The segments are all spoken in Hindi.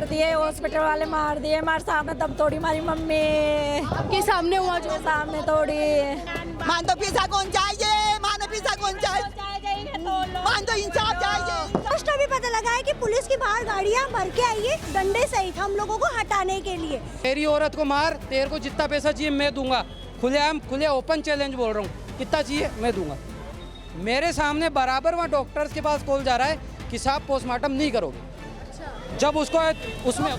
मार दिए, हॉस्पिटल वाले मार दिए, हमारे सामने दम तोड़ी हमारी मम्मी के सामने हुआ जो सामने तोड़ी। मान दो पैसा कौन चाहिए, मान पैसा कौन चाहिए, मान दो इंसाफ चाहिए। फर्स्ट अभी पता लगा है कि पुलिस की बाहर गाड़ियां भर के आई है डंडे सहित हम लोगों को हटाने के लिए। तेरी औरत को मार, तेरे को जितना पैसा चाहिए मैं दूंगा। खुलेआम खुले ओपन चैलेंज बोल रहा हूँ, कितना चाहिए मैं दूंगा। मेरे सामने बराबर वहाँ डॉक्टर्स के पास कॉल जा रहा है कि साहब पोस्टमार्टम नहीं करोगे। जब उसको उसमें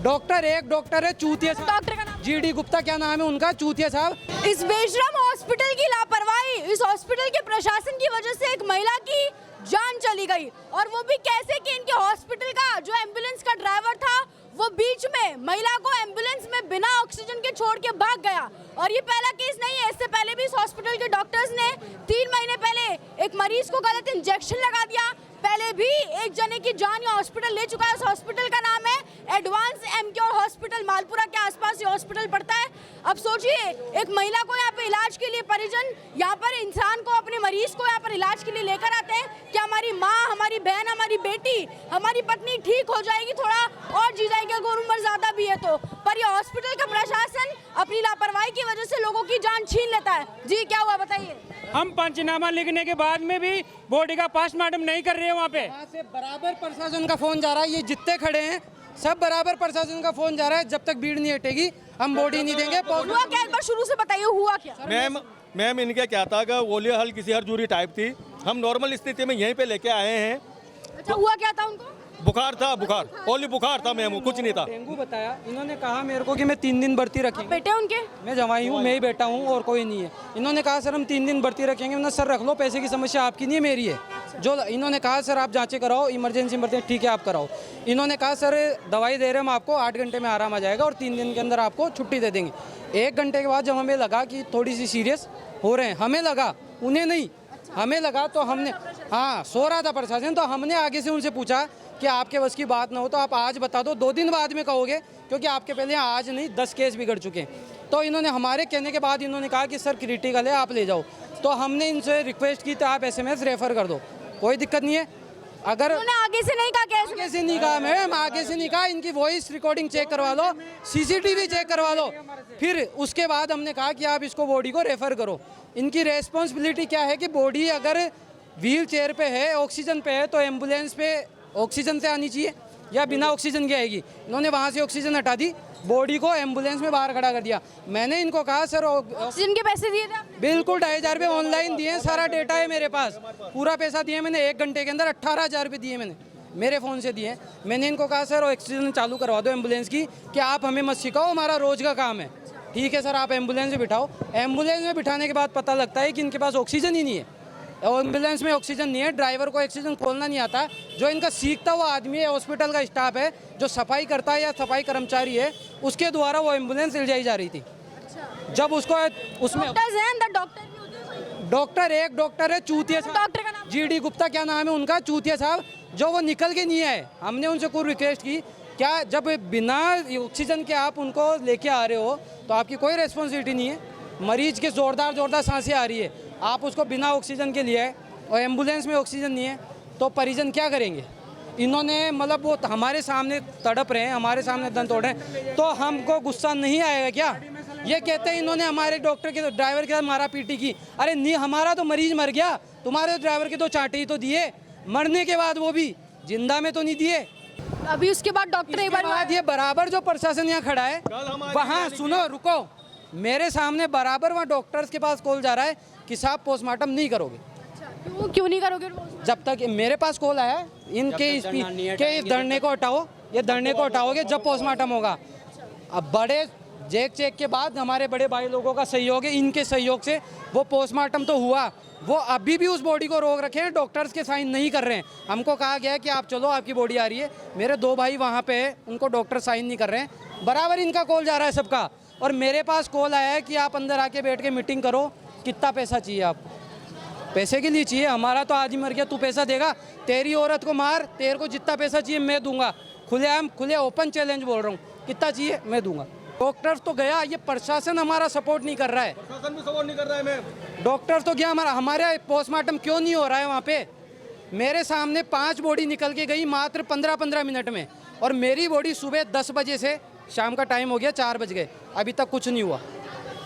डॉक्टर एक डॉक्टर है चूतिया साहब, डॉक्टर का नाम जीडी गुप्ता क्या नाम है उनका, चूतिया साहब। इस बेशरम हॉस्पिटल की लापरवाही, इस हॉस्पिटल के प्रशासन की वजह से एक महिला की जान चली गई, और वो भी कैसे कि इनके हॉस्पिटल का जो एम्बुलेंस का ड्राइवर था वो बीच में महिला को एम्बुलेंस में बिना ऑक्सीजन के छोड़ के भाग गया। और ये पहला केस नहीं है, इससे पहले भी इस हॉस्पिटल के डॉक्टर्स ने 3 महीने पहले एक मरीज को गलत इंजेक्शन लगा दिया। पहले भी एक जने की जान ये हॉस्पिटल ले चुका है। उस हॉस्पिटल का नाम है एडवांस एमक्योर हॉस्पिटल, मालपुरा के आसपास ये हॉस्पिटल पड़ता है। अब सोचिए, एक महिला को यहाँ पे इलाज के लिए परिजन यहाँ पर इंसान को, अपने मरीज को यहाँ पर इलाज के लिए लेकर आते हैं कि हमारी माँ, हमारी बहन, हमारी बेटी, हमारी पत्नी ठीक हो जाएगी, थोड़ा और जी जाएगी अगर उम्र ज्यादा भी है तो। पर ये हॉस्पिटल का प्रशासन अपनी लापरवाही की वजह से लोगों की जान छीन लेता है। जी क्या हुआ बताइए। हम पंचनामा लिखने के बाद में भी बॉडी का पोस्टमार्टम नहीं कर रहे हैं वहाँ पे। वहाँ से बराबर प्रशासन का फोन जा रहा है, ये जितने खड़े हैं सब बराबर प्रशासन का फोन जा रहा है, जब तक भीड़ नहीं हटेगी हम बॉडी नहीं देंगे। हुआ क्या, एक बार शुरू से बताइए हुआ क्या। मैम इनके क्या था कि गोलियां हल्की सी हरजूरी टाइप थी, हम नॉर्मल स्थिति में यहीं पे लेके आए हैं। अच्छा हुआ क्या था उनको? बुखार था, बुखार ओनली बुखार था मैम, कुछ नहीं था। डेंगू बताया इन्होंने, कहा मेरे को कि मैं 3 दिन भर्ती रखेंगे। बेटे उनके? मैं जवाई हूँ, मैं ही बेटा हूँ और कोई नहीं है। इन्होंने कहा सर हम 3 दिन भर्ती रखेंगे। मैंने सर रख लो, पैसे की समस्या आपकी नहीं है मेरी है। जो इन्होंने कहा सर आप जांचें कराओ, इमरजेंसी भर्ती, ठीक है आप कराओ। इन्होंने कहा सर दवाई दे रहे हम आपको, 8 घंटे में आराम आ जाएगा और 3 दिन के अंदर आपको छुट्टी दे देंगे। 1 घंटे के बाद जब हमें लगा कि थोड़ी सी सीरियस हो रहे हैं, हमें लगा, उन्हें नहीं, हमें लगा, तो हमने, हाँ सो रहा था प्रशासन, तो हमने आगे से उनसे पूछा कि आपके बस की बात ना हो तो आप आज बता दो, 2 दिन बाद में कहोगे, क्योंकि आपके पहले आज नहीं 10 केस बिगड़ चुके हैं। तो इन्होंने हमारे कहने के बाद इन्होंने कहा कि सर क्रिटिकल है आप ले जाओ। तो हमने इनसे रिक्वेस्ट की तो आप SMS रेफर कर दो, कोई दिक्कत नहीं है। अगर आगे से नहीं कहा, आगे से नहीं कहा मैम, आगे से नहीं कहा, इनकी वॉइस रिकॉर्डिंग चेक करवा लो, CCTV चेक करवा लो, फिर उसके बाद हमने कहा कि आप इसको बॉडी को रेफर करो। इनकी रेस्पॉन्सिबिलिटी क्या है कि बॉडी अगर व्हील चेयर पे है, ऑक्सीजन पे है, तो एम्बुलेंस पे ऑक्सीजन से आनी चाहिए या बिना ऑक्सीजन की आएगी। इन्होंने वहाँ से ऑक्सीजन हटा दी, बॉडी को एम्बुलेंस में बाहर खड़ा कर दिया। मैंने इनको कहा सर ऑक्सीजन के पैसे दिए थे? बिल्कुल 2,500 रुपये ऑनलाइन दिए, सारा डेटा है मेरे पास, पूरा पैसा दिए मैंने। 1 घंटे के अंदर 18,000 रुपये दिए मैंने, मेरे फ़ोन से दिए। मैंने इनको कहा सर ऑक्सीजन चालू करवा दो एम्बुलेंस की, कि आप हमें मत सिखाओ, हमारा रोज़ का काम है। ठीक है सर आप एम्बुलेंस में बिठाओ। एम्बुलेंस में बिठाने के बाद पता लगता है कि इनके पास ऑक्सीजन ही नहीं है, एम्बुलेंस में ऑक्सीजन नहीं है, ड्राइवर को ऑक्सीजन खोलना नहीं आता। जो इनका सीखता हुआ आदमी है, हॉस्पिटल का स्टाफ है, जो सफाई करता है या सफाई कर्मचारी है, उसके द्वारा वो एम्बुलेंस ले जाई जा रही थी। जब उसको उसमें डॉक्टर एक डॉक्टर है चूतिया साहब, डॉक्टर का नाम? GD गुप्ता क्या नाम है उनका, चूतिया साहब, जो वो निकल के नहीं आए। हमने उनसे कोई रिक्वेस्ट की, क्या जब बिना ऑक्सीजन के आप उनको लेके आ रहे हो तो आपकी कोई रेस्पॉन्सिबिलिटी नहीं है। मरीज के जोरदार सांसें आ रही है, आप उसको बिना ऑक्सीजन के लिए और एम्बुलेंस में ऑक्सीजन नहीं है, तो परिजन क्या करेंगे। इन्होंने मतलब वो हमारे सामने तड़प रहे हैं, हमारे सामने दम तोड़ रहे हैं, तो हमको गुस्सा नहीं आएगा क्या। ये कहते हैं इन्होंने हमारे डॉक्टर के ड्राइवर के साथ मारा पीटी की। अरे नहीं, हमारा तो मरीज मर गया, तुम्हारे ड्राइवर के तो चाटे ही तो दिए, मरने के बाद वो भी जिंदा में तो नहीं दिए। अभी उसके बाद डॉक्टर एक बार ये बराबर जो प्रशासन यहाँ खड़ा है वहाँ, सुनो रुको, मेरे सामने बराबर वहाँ डॉक्टर्स के पास कॉल जा रहा है कि साहब पोस्टमार्टम नहीं करोगे। क्यों नहीं करोगे? जब तक मेरे पास कॉल आया इनके इस धरने को हटाओ, ये धरने को हटाओगे जब पोस्टमार्टम होगा। अब बड़े चेक के बाद हमारे बड़े भाई लोगों का सहयोग है, इनके सहयोग से वो पोस्टमार्टम तो हुआ। वो अभी भी उस बॉडी को रोक रखे हैं, डॉक्टर्स के साइन नहीं कर रहे हैं। हमको कहा गया है कि आप चलो आपकी बॉडी आ रही है, मेरे 2 भाई वहाँ पे है, उनको डॉक्टर साइन नहीं कर रहे हैं। बराबर इनका कॉल जा रहा है सबका, और मेरे पास कॉल आया है कि आप अंदर आके बैठ के मीटिंग करो, कितना पैसा चाहिए आपको। पैसे के लिए चाहिए, हमारा तो आज ही मर गया, तू पैसा देगा। तेरी औरत को मार, तेरे को जितना पैसा चाहिए मैं दूंगा। खुलेआम खुले ओपन चैलेंज बोल रहा हूँ, कितना चाहिए मैं दूंगा। डॉक्टर तो गया, ये प्रशासन हमारा सपोर्ट नहीं कर रहा है। प्रशासन भी सपोर्ट नहीं कर रहा है मैम। डॉक्टर तो गया हमारा, हमारे पोस्टमार्टम क्यों नहीं हो रहा है वहाँ पे। मेरे सामने 5 बॉडी निकल के गई मात्र 15-15 मिनट में, और मेरी बॉडी सुबह 10 बजे से शाम का टाइम हो गया 4 बज गए, अभी तक कुछ नहीं हुआ।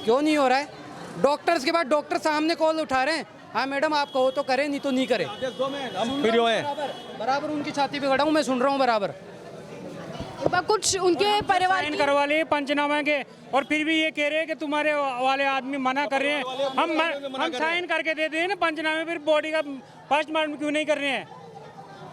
क्यों नहीं हो रहा है? डॉक्टर्स के बाद डॉक्टर सामने कॉल उठा रहे हैं, हाँ मैडम आप कहो तो करें, नहीं तो नहीं करें। हम फिर हैं बराबर उनकी छाती पे खड़ा हूँ, मैं सुन रहा हूँ बराबर। कुछ उनके परिवार साइन करवा लिए पंचनामा के, और फिर भी ये कह रहे हैं कि तुम्हारे वाले आदमी मना कर रहे हैं। हम साइन करके दे दें ना पंचनामे, फिर बॉडी का पोस्टमार्टम क्यों नहीं कर रहे हैं?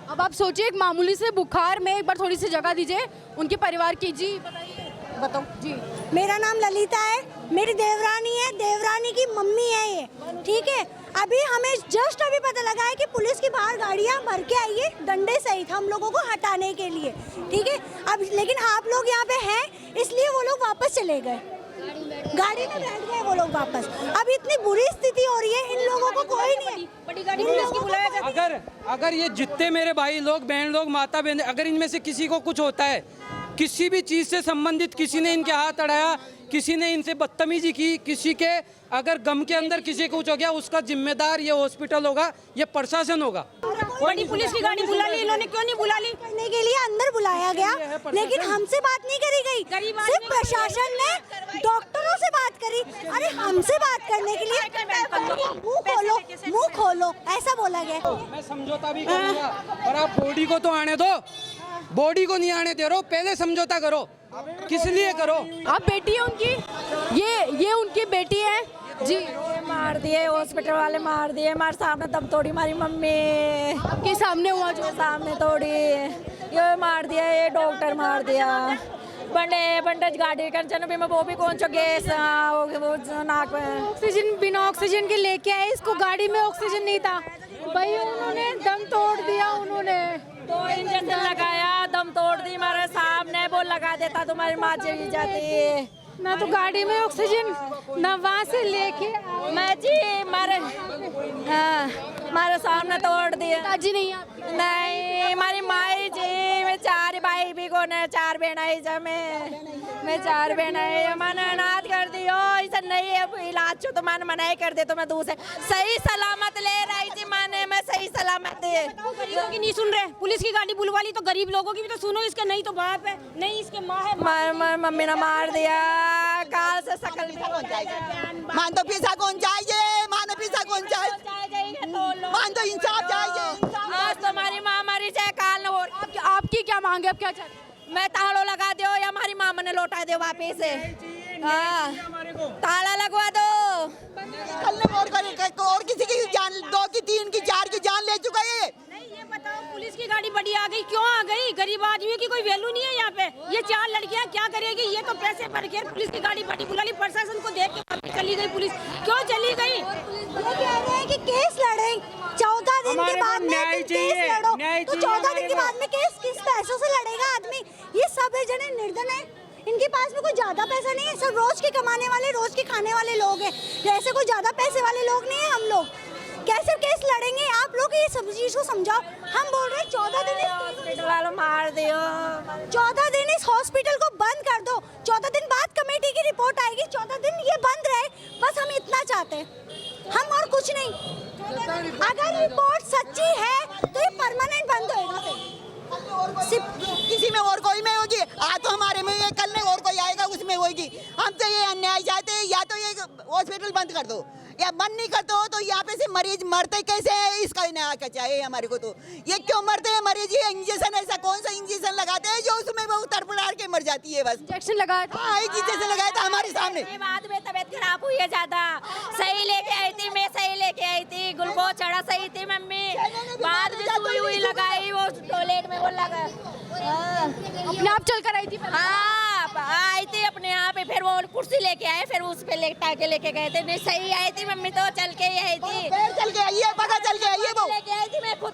अब आप सोचिए, एक मामूली से बुखार में एक बार थोड़ी सी जगह दीजिए उनके परिवार की। जी बताइए। बताओ जी। मेरा नाम ललिता है, मेरी देवरानी है, देवरानी की मम्मी है ये, ठीक है। अभी हमें जस्ट अभी पता लगा है कि पुलिस की बाहर गाड़ियां भर के आई है, डंडे सहित हम लोगों को हटाने के लिए, ठीक है। अब लेकिन आप लोग यहाँ पे हैं इसलिए वो लोग वापस चले गए, गाड़ी में बैठ गए वो लोग वापस। अब इतनी बुरी स्थिति हो रही है, इन लोगों को कोई नहीं, बड़ी गाड़ी पुलिस की बुलाया जाए। अगर ये जितने मेरे भाई लोग, बहन लोग, माता बहन, अगर इनमें से किसी को कुछ होता है, किसी भी चीज़ से संबंधित, किसी ने इनके हाथ अड़ाया, किसी ने इनसे बदतमीजी की, किसी के अगर गम के अंदर किसी को कुछ हो गया, उसका जिम्मेदार ये हॉस्पिटल होगा, ये प्रशासन होगा। बड़ी पुलिस की गाड़ी बुला ली इन्होंने, क्यों नहीं बुला ली? करने के लिए अंदर बुलाया गया, लेकिन हमसे बात नहीं करी गई, सिर्फ प्रशासन ने डॉक्टरों से बात करी। अरे हमसे बात करने के लिए मुंह खोलो ऐसा बोला गया। मैं समझौता भी करूंगा, और आप बॉडी को तो आने दो, बॉडी को नहीं आने दे रहे हो, पहले समझौता करो। किस लिए करो? आप बेटी है उनकी, ये उनकी बेटी है जी। मार दिए हॉस्पिटल वाले, मार दिए, हमारे सामने दम तोड़ी हमारी मम्मी, आपके सामने हुआ जो सामने तोड़ी, ये मार दिया, ये डॉक्टर मार दिया। बंडेज गाड़ी कंचन भी में वो भी कौन सा गैस वो नाक में ऑक्सीजन, बिना ऑक्सीजन के लेके आए, इसको गाड़ी में ऑक्सीजन नहीं था भाई, उन्होंने दम तोड़ दिया। उन्होंने 2 इंजेक्शन लगाया, दम तोड़ दी हमारे सामने, वो लगा देता तुम्हारी माँ चली जाती। ना तो गाड़ी में ऑक्सीजन, ना वहाँ से लेके मैं जी हमारे सामने तोड़ दिया। ताजी नहीं आप नहीं हमारी माई जी, मैं 4 भाई भी को ने 4 बहन आई मैं 4 बहन आई, मैंने अनाथ कर दी हो, ऐसा नहीं है इलाज चो तो मैंने मनाई कर दे, तो मैं दूसरे सही सलामत ले रही थी माने, मैं सही सलामत गरीबों की नहीं सुन रहे, पुलिस की गाड़ी बुलवा ली तो गरीब लोगों की भी तो सुनो, इसका नहीं तो बाप है, नहीं इसके माँ है। मम्मी ने मार दिया, काल से सकल मान दो पैसा कौन चाहिए, मान पैसा कौन चाहिए, मान दो इंसाफ चाहिए। आज तो हमारी माँ मरी चाहे काल न हो। आपकी क्या मांग है, आप क्या चाहते हैं? मैं तालों लगा दो या हमारी माँ ने लौटा दे वापिस से, ताला लगवा दो। कल ने और किसी की जान, 2 की 3 की 4 की जान ले चुका है। ये बताओ, पुलिस की गाड़ी बड़ी आ गई, क्यों आ गई? गरीब आदमियों की कोई वैल्यू नहीं है यहाँ पे। ये 4 लड़कियाँ क्या करेगी? ये तो पैसे भर के पुलिस की गाड़ी बड़ी बुला ली, प्रशासन को देख के चली गई पुलिस। क्यों चली गई? ये कह रहे हैं कि केस लड़े 14 दिन के बाद में केस लड़ो, तो 14 दिन के बाद में केस किस पैसों से लड़ेगा आदमी? ये सब जने निर्धन है, इनके पास में कोई ज्यादा पैसा नहीं है, सब रोज के कमाने वाले, रोज के खाने वाले लोग हैं, जैसे कोई ज्यादा पैसे वाले लोग नहीं है हम लोग। कैसे केस लड़ेंगे? आप लोग ये सब चीज को समझाओ। हम बोल रहे हैं 14 दिन हॉस्पिटल वालों मार दियो, 14 दिन इस हॉस्पिटल को बंद कर दो, 14 दिन बाद कमेटी की रिपोर्ट आएगी, 14 दिन ये बंद रहे, बस हम इतना चाहते हैं, हम और कुछ नहीं। अगर रिपोर्ट सच्ची है तो ये परमानेंट बंद होएगा, किसी में और कोई में होगी, आज तो हमारे में ये, कल में और कोई आएगा उसमें होगी। हम तो ये अन्याय चाहते हैं, या तो ये हॉस्पिटल बंद कर दो, या बंद नहीं करते हो तो यहाँ पे से मरीज मरते कैसे है, इसका न्याय चाहिए हमारे को। तो ये क्यों मरते हैं मरीज? ये इंजेक्शन, ऐसा कौन सा इंजेक्शन लगाते हैं जो उसमें वो तड़पड़ा के मर जाती है? बस इंजेक्शन लगाया था, हाँ, एक इंजेक्शन लगाया था हमारे सामने। बाद में तबीयत खराब हुई है ज्यादा, सही लेके आई थी, मैं सही लेके आई थी, ग्लूकोज चढ़ा सही थी मम्मी, बाद में सुई हुई लगाई, वो टॉयलेट में वो लगा, अपने आप चल कर आई थी। हाँ आई थी अपने आप, फिर वो कुर्सी लेके आए, फिर उस पे लेटा के लेके गए थे। नहीं सही आई थी मम्मी, तो चल के ही आई थी, चल के आई है, पता चल के आई है, वो लेके आई थी, मैं खुद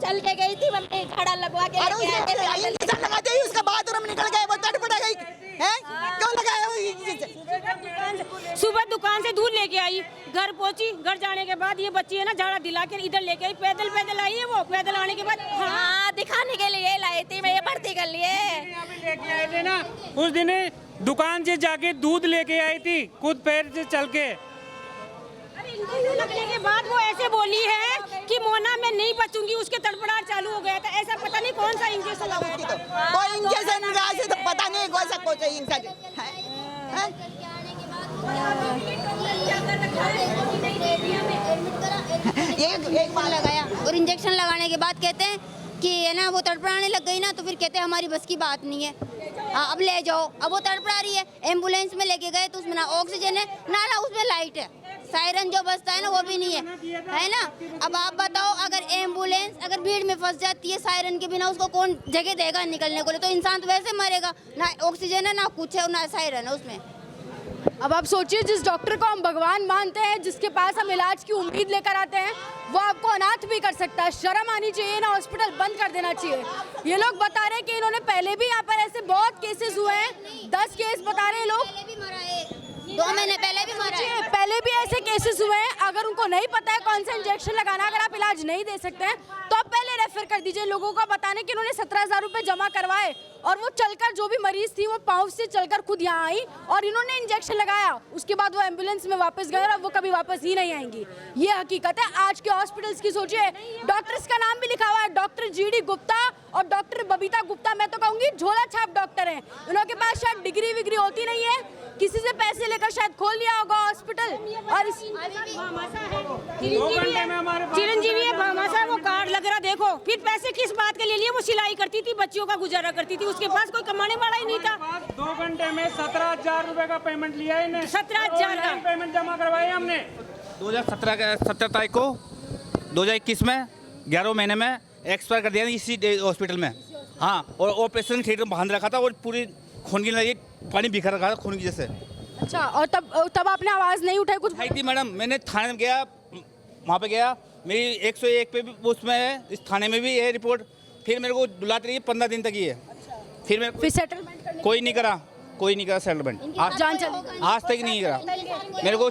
चल के गई थी मम्मी, झाड़ा लगवा के इंजेक्शन लगाते ही उसका बाथरूम निकल गए, वो तड़पड़ा गई है। क्यों लगाया वो इंजेक्शन? सुबह दुकान से दूध लेके आई, घर पहुंची, घर जाने के बाद ये बच्ची है ना झाड़ा दिला के इधर लेके आई, पैदल पैदल आई है वो, पैदल आने के बाद हाँ दिखाने के लिए लाई थी, मैं ये भर्ती कर लिए। लेके आए थे ना उस दिन, दुकान से जाके दूध लेके आई थी खुद पैर से चल के। इंटरव्यू लगने के बाद वो ऐसे बोली है कि मोना मैं नहीं बचूंगी, उसके तड़पड़ाहट चालू हो गया था। ऐसा पता नहीं कौन सा इंजेक्शन लगाया था। कोई इंजेक्शन लगा से तो पता नहीं कौन सा कोई इंजेक्शन है। एक बार लगाया और इंजेक्शन लगाने के बाद कहते हैं कि है ना वो तड़पड़ाने लग गई ना, तो फिर कहते हैं हमारी बस की बात नहीं है, हाँ अब ले जाओ। अब वो तड़पड़ा रही है, एम्बुलेंस में लेके गए तो उसमें ना ऑक्सीजन है ना उसमें लाइट है, सायरन जो बजता है ना वो भी नहीं है ना। अब आप बताओ, अगर एम्बुलेंस अगर भीड़ में फंस जाती है सायरन के बिना, उसको कौन जगह देगा निकलने को लिए? तो इंसान तो वैसे मरेगा, ना ऑक्सीजन है ना कुछ है ना सायरन है उसमें। अब आप सोचिए, जिस डॉक्टर को हम भगवान मानते हैं, जिसके पास हम इलाज की उम्मीद लेकर आते हैं, वो आपको अनाथ भी कर सकता है। शर्म आनी चाहिए ना, हॉस्पिटल बंद कर देना चाहिए। ये लोग बता रहे हैं कि इन्होंने पहले भी यहाँ पर ऐसे बहुत केसेस हुए हैं, 10 केस बता रहे हैं लोग, 2 महीने पहले भी मरा है। पहले भी ऐसे केसेस हुए हैं। अगर उनको नहीं पता है कौन सा इंजेक्शन लगाना, अगर आप इलाज नहीं दे सकते हैं तो आप पहले रेफर कर दीजिए। लोगों को बताने कि इन्होंने 17,000 रुपए जमा करवाए और वो चलकर, जो भी मरीज थी वो पाँव से चलकर खुद यहाँ आई और इन्होंने इंजेक्शन लगाया। उसके बाद वो एम्बुलेंस में वापस गए और वो कभी वापस ही नहीं आएंगी। ये हकीकत है आज के हॉस्पिटल्स की। सोचिए, डॉक्टर्स का नाम भी लिखा हुआ है, डॉक्टर GD गुप्ता और डॉक्टर बबीता गुप्ता। मैं तो कहूँगी झोला छाप डॉक्टर हैं। उनके पास शायद डिग्री विग्री होती नहीं है, किसी से पैसे लेकर शायद खोल लिया होगा हॉस्पिटल। और चिरंजीवी है, भामाशाह, वो कार्ड लग रहा देखो। फिर पैसे किस बात के ले लिए? वो सिलाई करती थी, बच्चियों का गुजारा करती थी, उसके पास कोई कमाने वाला ही नहीं था। 2 घंटे में 17,000 रुपए का पेमेंट लिया है इन्हें। 17,000 का पेमेंट जमा करवाया हमने 17 तारीख को 2021 में 11 महीने में एक्सपायर कर दिया इसी हॉस्पिटल में। हाँ, और ऑपरेशन थिएटर में बांध रखा था और पूरी खून की नली पानी बिखर रखा था खून की जैसे। अच्छा, और तब आपने आवाज नहीं उठाई? कुछ उठाई थी मैडम, मैंने थाने में गया, वहाँ पे गया, मेरी 101 पे भी उसमें है, इस थाने में भी है रिपोर्ट। फिर मेरे को बुलाते रही 15 दिन तक ही है। फिर मेरे फिर सेटलमेंट कोई नहीं करा सेटलमेंट, आज तक नहीं करा मेरे को।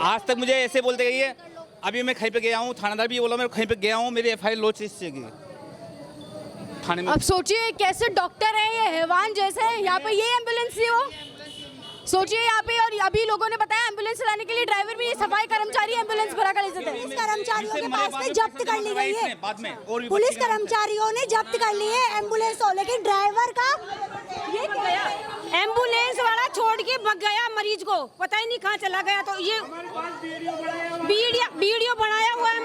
आज तक मुझे ऐसे बोलते गई है। अभी मैं कहीं पे गया हूँ, थानेदार भी बोला मैं कहीं पे गया हूँ, मेरी FIR लॉन्च की थाने में। अब सोचिए कैसे डॉक्टर हैं ये, हैवान जैसे। यहाँ पे ये एम्बुलेंस थी वो, सोचिए यहाँ पे। और अभी लोगों ने बताया एम्बुलेंस चलाने के लिए ड्राइवर भी, ये सफाई कर्मचारी एम्बुलेंस भरा कर लेते थे। कर्मचारियों के पास में जब्त कर ली गई है, बाद में और भी पुलिस कर्मचारियों ने जब्त कर ली है एम्बुलेंस को, लेकिन ड्राइवर का ये गया, एम्बुलेंस वाला छोड़ के भग गया मरीज को, पता ही नहीं कहाँ चला गया। तो ये वीडियो बनाया हुआ है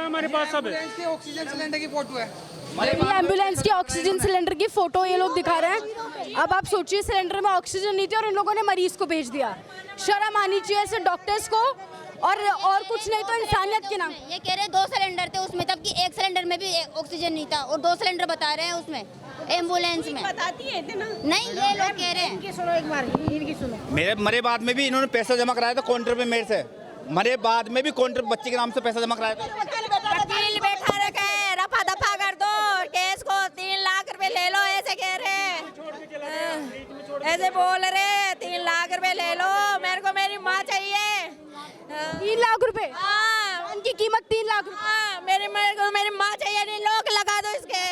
हमारे पास सब है। ऑक्सीजन सिलेंडर की फोटो है, ये एम्बुलेंस की ऑक्सीजन सिलेंडर की फोटो ये लोग दिखा रहे हैं। अब आप सोचिए, सिलेंडर में ऑक्सीजन नहीं थी और इन लोगों ने मरीज को भेज दिया। शर्म आनी चाहिए ऐसे डॉक्टर्स को। और कुछ नहीं तो इंसानियत के नाम। ये कह रहे 2 सिलेंडर थे उसमें, तब कि 1 सिलेंडर में भी ऑक्सीजन नहीं था और 2 सिलेंडर बता रहे हैं उसमें एम्बुलेंस में। बताती है ना? नहीं, ये लोग कह रहे हैं। सुनो एक बार, इनकी सुनो। मेरे मरे बाद में भी इन्होंने पैसा जमा कराया था काउंटर पे मेरे से। मरे बाद में भी काउंटर बच्चे के नाम से पैसा जमा कराया था। वकील बैठा रखा है, रफा दफा कर दो केस को, 3 लाख रुपए ले लो, ऐसे कह रहे हैं, ऐसे बोल रहे 3 लाख रुपए ले लो, मेरे को मेरी माँ चाहिए। 3 लाख रुपए? हाँ, उनकी कीमत 3 लाख रुपए। हाँ, मेरे को मेरी माँ चाहिए। नहीं, लोग लगा दो इसके,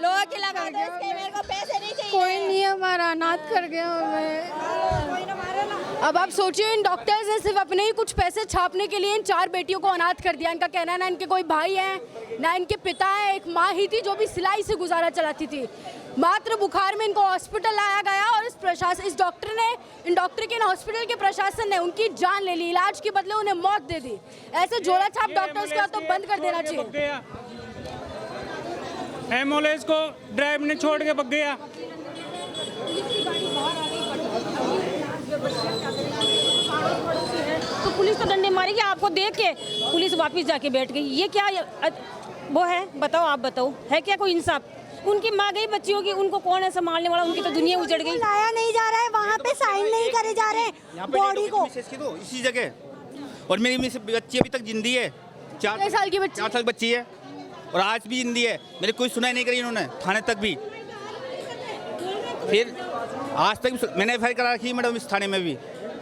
लोग लगा दो इसके, मेरे को पैसे नहीं चाहिए। कोई नहीं हमारा अनाथ कर गया हमें। अब आप सोचिए, इन डॉक्टर्स ने सिर्फ अपने ही कुछ पैसे छापने के लिए इन 4 बेटियों को अनाथ कर दिया। इनका कहना है ना इनके कोई भाई हैं ना इनके पिता है, एक माँ ही थी जो भी सिलाई से गुजारा चलाती थी। मात्र बुखार में इनको हॉस्पिटल लाया गया और इस डॉक्टर ने, इन डॉक्टर के, इन हॉस्पिटल के प्रशासन ने उनकी जान ले ली, इलाज के बदले उन्हें मौत दे दी। ऐसे झोला छाप डॉक्टर्स को तो बंद कर देना चाहिए। एम्बुलेंस को ड्राइवर ने छोड़ के भग गया। तो पुलिस तो डंडे मारेगी आपको देख के, पुलिस वापस जाके बैठ गई। ये क्या वो है? बताओ, आप बताओ, है क्या कोई इंसाफ? उनकी माँ गई बच्चियों की, उनको कौन है संभालने वाला? उनकी तो दुनिया उजड़ गई। लाया नहीं जा रहा है, वहाँ पे साइन नहीं करे जा रहे हैं बॉडी को। इसी जगह। और मेरी बच्ची अभी तक जिंदी है, 4 साल की बच्ची, 4 साल बच्ची है और आज भी जिंदी है। मेरी कोई सुनाई नहीं करी इन्होंने, थाने तक भी। फिर आज तक मैंने FIR करा रखी है मैडम इस थाने में भी,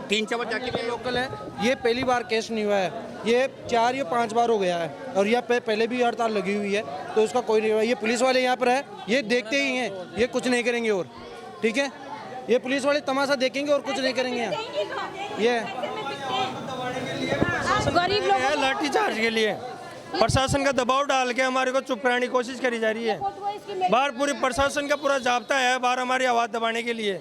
3-4 बार जाके। लोकल है, ये पहली बार केस नहीं हुआ है, ये 4 या 5 बार हो गया है और यहाँ पे पहले भी हड़ताल लगी हुई है, तो उसका कोई नहीं हुआ। ये पुलिस वाले यहाँ पर है, ये देखते ही हैं, ये कुछ नहीं करेंगे और, ठीक है, ये पुलिस वाले तमाशा देखेंगे और कुछ नहीं करेंगे यहाँ। ये प्रशासन गरीब लोगों है लाठी चार्ज के लिए। प्रशासन का दबाव डाल के हमारे को चुप कराने की कोशिश करी जा रही है। बाहर पूरी प्रशासन का पूरा जाब्ता है बाहर हमारी आवाज़ दबाने के लिए।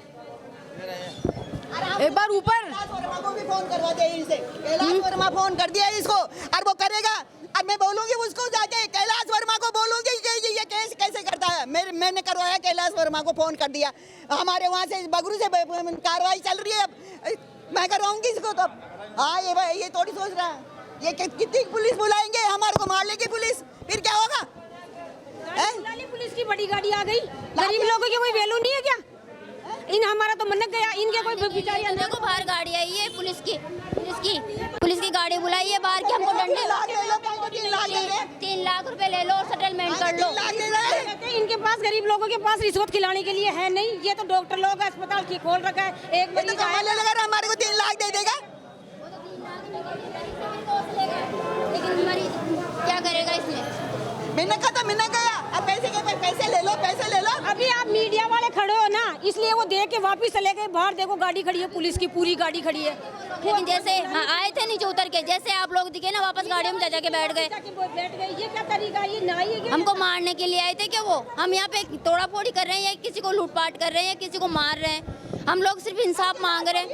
एक बार ऊपर वर्मा को भी फोन करवा दे इनसे। कैलाश वर्मा फोन कर दिया इसको और वो करेगा। अब मैं बोलूंगी उसको जाके कैलाश वर्मा को बोलूंगी कि ये केस कैसे करता है। मैंने करवाया, कैलाश वर्मा को फोन कर दिया। हमारे वहाँ से बगरू से कार्रवाई चल रही है। अब मैं करवाऊंगी इसको। तो हाँ ये थोड़ी सोच रहा है ये कितनी पुलिस बुलाएंगे, हमारे को मार लेगी पुलिस, फिर क्या होगा? पुलिस की बड़ी गाड़ी आ गई, गरीब लोगों की कोई वैल्यू नहीं है क्या? इन हमारा तो मन गया, इनके कोई बेचारी अंदर को बाहर गाड़ी आई है पुलिस की गाड़ी बुलाई है बाहर की। हमको डंडे 3 लाख रुपए ले लो और सेटलमेंट कर लो। इनके पास गरीब लोगों के पास रिश्वत खिलाने के लिए है नहीं। ये तो डॉक्टर लोग अस्पताल की खोल रखा है। एक मरीज हमारे को 3 लाख दे देगा, लेकिन मरीज क्या करेगा इसमें? मैंने कहा था, मैंने गया। अब पैसे ले लो। अभी आप मीडिया वाले खड़े हो ना, इसलिए वो देख के वापस चले गए। बाहर देखो गाड़ी खड़ी है, पुलिस की पूरी गाड़ी खड़ी है। लेकिन जैसे आए थे नीचे उतर के, जैसे आप लोग दिखे ना, वापस गाड़ी में जाके बैठ गए। ये क्या तरीका है? ये ना ही है। हमको मारने के लिए आए थे क्या वो? हम यहाँ पे तोड़ा फोड़ी कर रहे हैं या किसी को लूटपाट कर रहे हैं या किसी को मार रहे हैं? हम लोग सिर्फ इंसाफ मांग रहे हैं,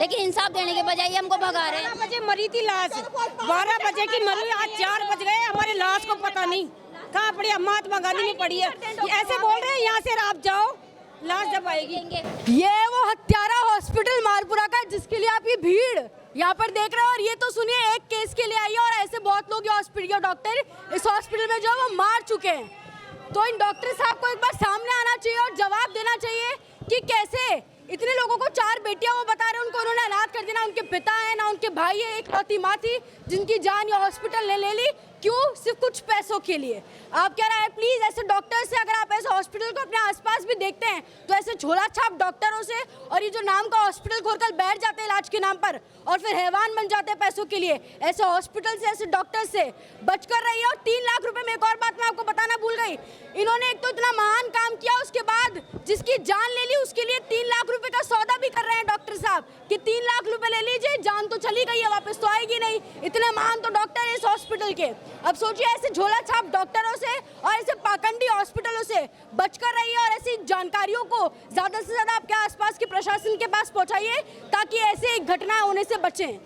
लेकिन इंसाफ देने के बजाय हमको भगा रहे हैं। 12 बजे मरी थी लाश, 12 बजे की मरी, आज 4 बज गए, हमारी लाश को पता नहीं कहाँ पड़ी है। महात्मा गांधी में पड़ी है। ऐसे बोल रहे हैं यहाँ से आप जाओ, लाश जब आएगी। ये वो हत्यारा हॉस्पिटल मारपुरा का जिसके लिए आप ये भीड़ यहाँ पर देख रहे हो। और ये तो सुनिए, एक केस के लिए आई है और ऐसे बहुत लोग हॉस्पिटल डॉक्टर इस हॉस्पिटल में जो है वो मार चुके हैं। तो इन डॉक्टर साहब को एक बार सामने आना चाहिए और जवाब देना चाहिए कि कैसे इतने लोगों को 4 बेटियां वो बता रहे हैं उनको उन्होंने अनाथ कर दिया। ना उनके पिता है ना उनके भाई है, एक लौती माँ थी जिनकी जान ये हॉस्पिटल ने ले ली। क्यों? सिर्फ कुछ पैसों के लिए। आप क्या रहा है, प्लीज ऐसे डॉक्टर से, अगर आप ऐसे हॉस्पिटल को अपने आसपास भी देखते हैं तो ऐसे झोला छाप डॉक्टरों से और ये जो नाम का हॉस्पिटल खोलकर बैठ जाते हैं इलाज के नाम पर और फिर हैवान बन जाते हैं पैसों के लिए, ऐसे हॉस्पिटल से, ऐसे डॉक्टर से बचकर रहिए। और 3 लाख रुपए में एक और बात मैं आपको बताना भूल गई, इन्होंने एक तो इतना महान काम किया, उसके बाद जिसकी जान ले ली उसके लिए 3 लाख रुपए का सौदा भी कर रहे हैं डॉक्टर साहब कि 3 लाख रुपए ले लीजिए, जान तो चली गई है, वापस तो आएगी नहीं। इतने महान तो डॉक्टर है इस हॉस्पिटल के। अब सोचिए ऐसे झोला छाप डॉक्टरों से और ऐसे पाखंडी हॉस्पिटलों से बचकर रहिए और ऐसी जानकारियों को ज्यादा से ज्यादा आपके आसपास के प्रशासन के पास पहुंचाइए ताकि ऐसे घटना होने से बचें।